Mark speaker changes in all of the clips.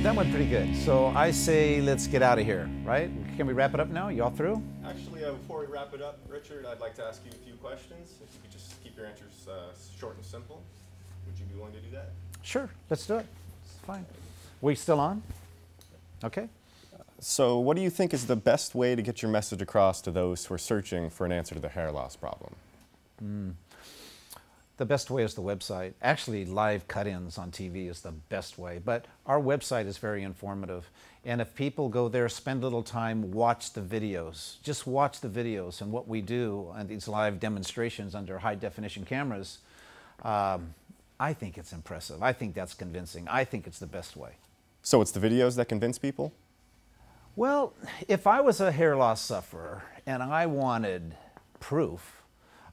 Speaker 1: That went pretty good. So I say let's get out of here, right? Can we wrap it up now? You all through?
Speaker 2: Actually, before we wrap it up, Richard, I'd like to ask you a few questions. If you could just keep your answers short and simple, would you be willing to do that?
Speaker 1: Sure, let's do it. It's fine. We still on? Okay.
Speaker 2: So what do you think is the best way to get your message across to those who are searching for an answer to their hair loss problem?
Speaker 1: The best way is the website. Actually, live cut-ins on TV is the best way, but our website is very informative. And if people go there, spend a little time, watch the videos. Just watch the videos and what we do on these live demonstrations under high-definition cameras. I think it's impressive. I think that's convincing. I think it's the best way.
Speaker 2: So it's the videos that convince people?
Speaker 1: Well, if I was a hair loss sufferer and I wanted proof,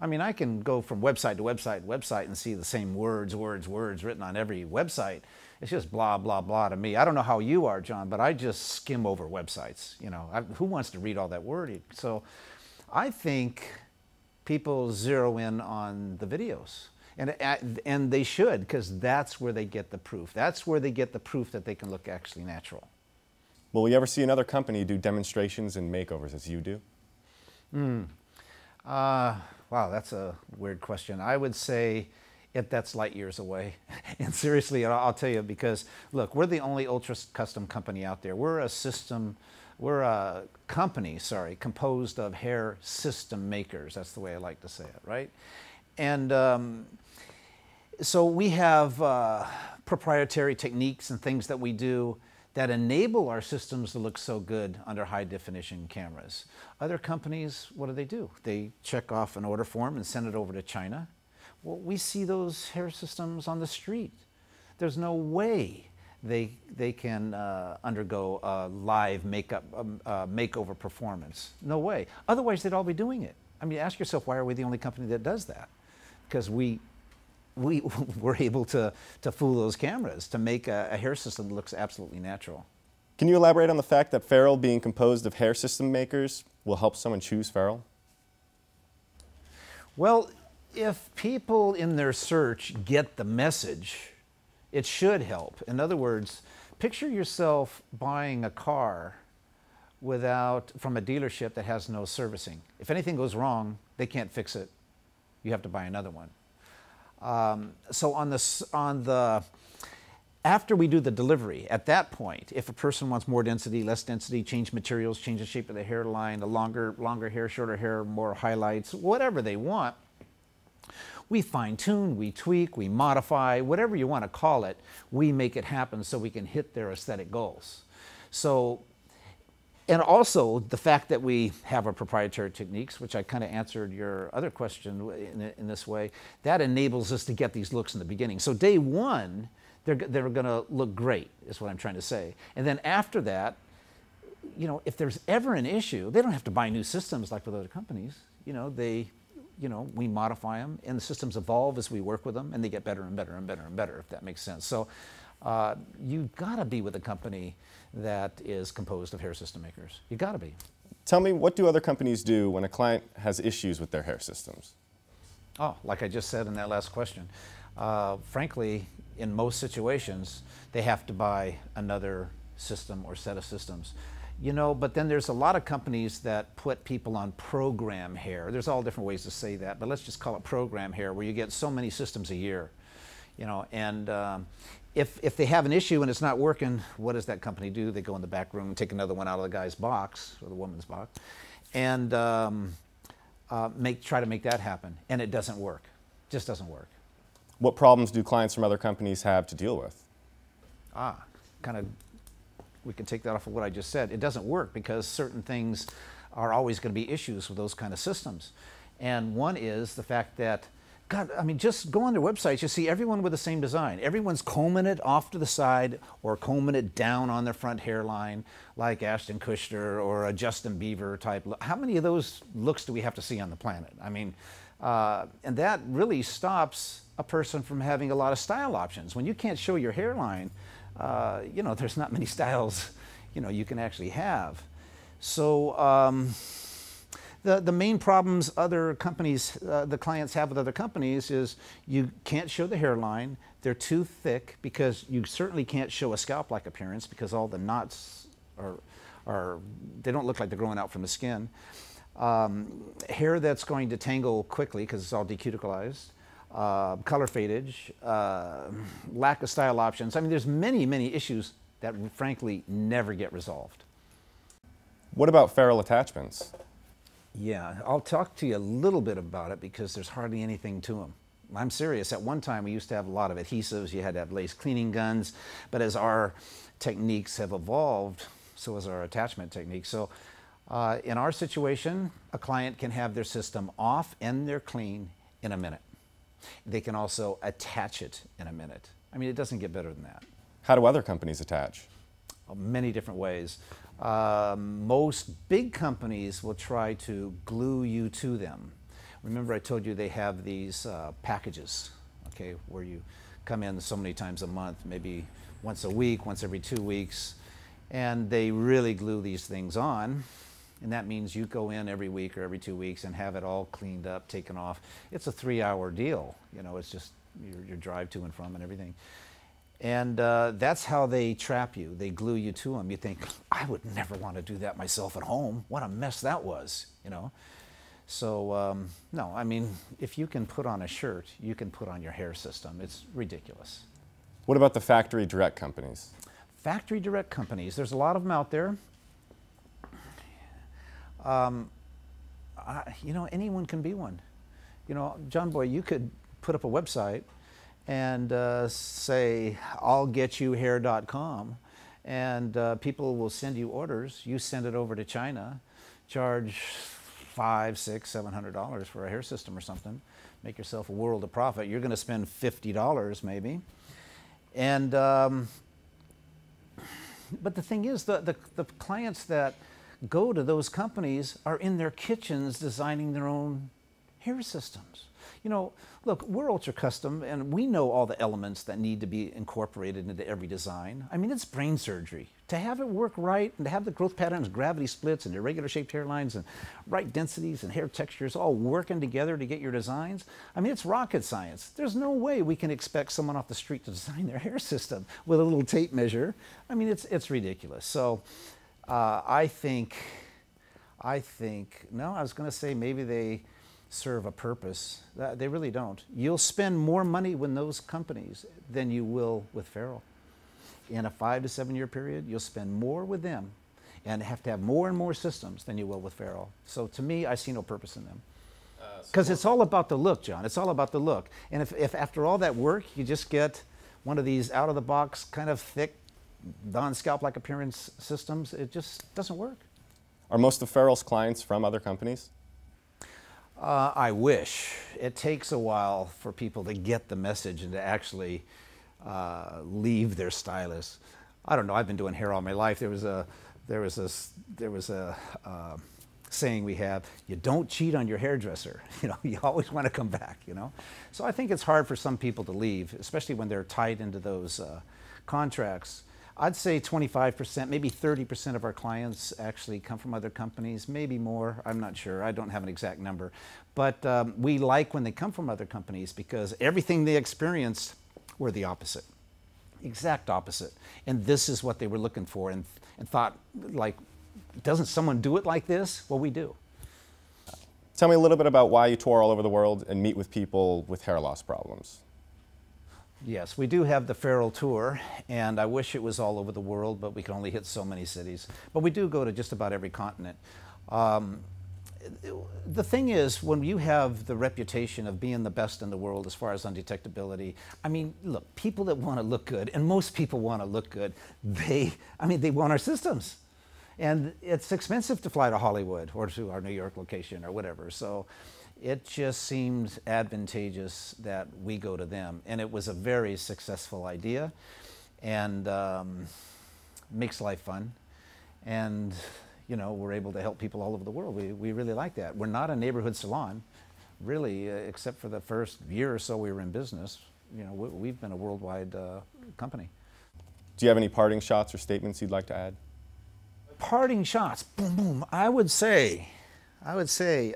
Speaker 1: I mean, I can go from website to website and see the same words written on every website. It's just blah, blah, blah to me. I don't know how you are, John, but I just skim over websites. You know, who wants to read all that word? So I think people zero in on the videos. And they should, because that's where they get the proof. That's where they get the proof that they can look actually natural.
Speaker 2: Will you ever see another company do demonstrations and makeovers as you do?
Speaker 1: Wow, that's a weird question. I would say that's light years away. And seriously, I'll tell you, because look, we're the only ultra custom company out there. We're a company, composed of hair system makers. That's the way I like to say it, right? And so we have proprietary techniques and things that we do that enable our systems to look so good under high definition cameras. Other companies, what do? They check off an order form and send it over to China. Well, we see those hair systems on the street. There's no way they can undergo a live makeover performance. No way. Otherwise, they'd all be doing it. I mean, ask yourself, why are we the only company that does that? Because we were able to fool those cameras to make a hair system that looks absolutely natural.
Speaker 2: Can you elaborate on the fact that Farrell, being composed of hair system makers, will help someone choose Farrell?
Speaker 1: Well, if people in their search get the message, it should help. In other words, picture yourself buying a car from a dealership that has no servicing. If anything goes wrong, they can't fix it. You have to buy another one. So after we do the delivery, at that point, if a person wants more density, less density, change materials, change the shape of the hairline, a longer hair, shorter hair, more highlights, whatever they want, we fine tune, we tweak, we modify, whatever you want to call it, we make it happen so we can hit their aesthetic goals. So, and also the fact that we have our proprietary techniques, which I kind of answered your other question in this way, that enables us to get these looks in the beginning. So day one, they're going to look great, is what I'm trying to say. And then after that, you know, if there's ever an issue, they don't have to buy new systems like with other companies. You know, we modify them, and the systems evolve as we work with them, and they get better and better and better and better, if that makes sense. So you've got to be with a company that is composed of hair system makers. You got to be.
Speaker 2: Tell me, what do other companies do when a client has issues with their hair systems?
Speaker 1: Oh, like I just said in that last question. Frankly, in most situations, they have to buy another system or set of systems. You know, but then there's a lot of companies that put people on program hair. There's all different ways to say that, but let's just call it program hair, where you get so many systems a year. You know, and if they have an issue and it's not working, what does that company do? They go in the back room and take another one out of the guy's box, or the woman's box, and try to make that happen. And it doesn't work. Just doesn't work.
Speaker 2: What problems do clients from other companies have to deal with?
Speaker 1: We can take that off of what I just said. It doesn't work because certain things are always going to be issues with those kind of systems. And one is the fact that, God, I mean, just go on their websites, you see everyone with the same design. Everyone's combing it off to the side or combing it down on their front hairline, like Ashton Kutcher or a Justin Bieber type look. How many of those looks do we have to see on the planet? I mean, and that really stops a person from having a lot of style options. When you can't show your hairline, you know, there's not many styles, you know, you can actually have. So The main problems other companies, the clients have with other companies is you can't show the hairline. They're too thick because you certainly can't show a scalp-like appearance because all the knots they don't look like they're growing out from the skin. Hair that's going to tangle quickly because it's all decuticalized. Color fadage, lack of style options. I mean, there's many issues that frankly never get resolved.
Speaker 2: What about Farrell attachments?
Speaker 1: Yeah, I'll talk to you a little bit about it because there's hardly anything to them. I'm serious. At one time, we used to have a lot of adhesives. You had to have lace cleaning guns. But as our techniques have evolved, so has our attachment technique. So in our situation, a client can have their system off and they're clean in a minute. They can also attach it in a minute. I mean, it doesn't get better than that.
Speaker 2: How do other companies attach?
Speaker 1: Many different ways. Most big companies will try to glue you to them. Remember I told you they have these packages, okay, where you come in so many times a month, maybe once a week, once every 2 weeks, and they really glue these things on. And that means you go in every week or every 2 weeks and have it all cleaned up, taken off. It's a 3-hour deal. You know, it's just your drive to and from and everything. And that's how they trap you. They glue you to them. You think, I would never want to do that myself at home. What a mess that was, you know. So, no, I mean, if you can put on a shirt, you can put on your hair system. It's ridiculous.
Speaker 2: What about the factory direct companies?
Speaker 1: Factory direct companies, there's a lot of them out there. You know, anyone can be one. You know, John Boy, you could put up a website and say, I'llGetYouHair.com, and people will send you orders. You send it over to China, charge $500, $600, $700 for a hair system or something. Make yourself a world of profit. You're going to spend $50 maybe. And but the thing is, the clients that go to those companies are in their kitchens designing their own hair systems. You know, look, we're ultra custom and we know all the elements that need to be incorporated into every design. I mean, it's brain surgery. To have it work right and to have the growth patterns, gravity splits and irregular shaped hairlines and right densities and hair textures all working together to get your designs. I mean, it's rocket science. There's no way we can expect someone off the street to design their hair system with a little tape measure. I mean, it's ridiculous. So I think, no, I was going to say maybe they serve a purpose. They really don't. You'll spend more money with those companies than you will with Farrell. In a 5 to 7 year period, you'll spend more with them and have to have more and more systems than you will with Farrell. So to me, I see no purpose in them. Because it's all about the look, John. It's all about the look. And if after all that work, you just get one of these out-of-the-box kind of thick, non-scalp-like appearance systems, it just doesn't work.
Speaker 2: Are most of Farrell's clients from other companies?
Speaker 1: I wish. It takes a while for people to get the message and to actually leave their stylist. I don't know. I've been doing hair all my life. There was a saying we have: you don't cheat on your hairdresser. You know, you always want to come back. You know, so I think it's hard for some people to leave, especially when they're tied into those contracts. I'd say 25%, maybe 30% of our clients actually come from other companies, maybe more, I'm not sure, I don't have an exact number. But we like when they come from other companies because everything they experienced were the opposite, exact opposite. And this is what they were looking for and thought, like, doesn't someone do it like this? Well, we do.
Speaker 2: Tell me a little bit about why you tour all over the world and meet with people with hair loss problems.
Speaker 1: Yes, we do have the Farrell Tour, and I wish it was all over the world, but we can only hit so many cities. But we do go to just about every continent. The thing is, when you have the reputation of being the best in the world as far as undetectability, I mean, look, people that want to look good, and most people want to look good, they want our systems. And it's expensive to fly to Hollywood or to our New York location or whatever. So it just seemed advantageous that we go to them. And it was a very successful idea and makes life fun. And, you know, we're able to help people all over the world. We really like that. We're not a neighborhood salon, really, except for the first year or so we were in business. You know, we've been a worldwide company.
Speaker 2: Do you have any parting shots or statements you'd like to add?
Speaker 1: Parting shots, boom, boom. I would say I would say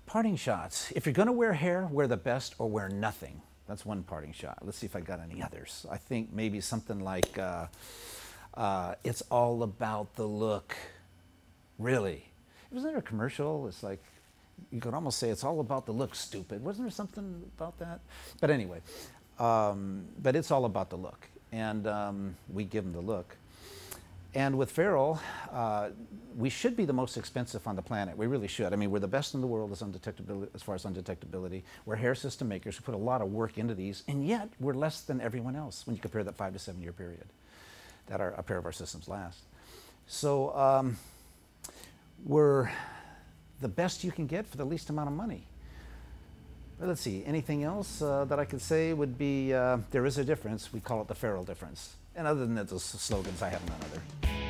Speaker 1: parting shots. If you're going to wear hair, wear the best or wear nothing. That's one parting shot. Let's see if I got any others. I think maybe something like it's all about the look. Really. Wasn't there a commercial? It's like, you could almost say it's all about the look, stupid. Wasn't there something about that? But anyway, but it's all about the look. And we give them the look. And with Farrell, we should be the most expensive on the planet. We really should. I mean, we're the best in the world as far as undetectability. We're hair system makers who put a lot of work into these, and yet we're less than everyone else when you compare that 5 to 7 year period that a pair of our systems last. So we're the best you can get for the least amount of money. But let's see, anything else that I could say would be, there is a difference. We call it the Farrell difference. And other than that, those slogans, I have none other.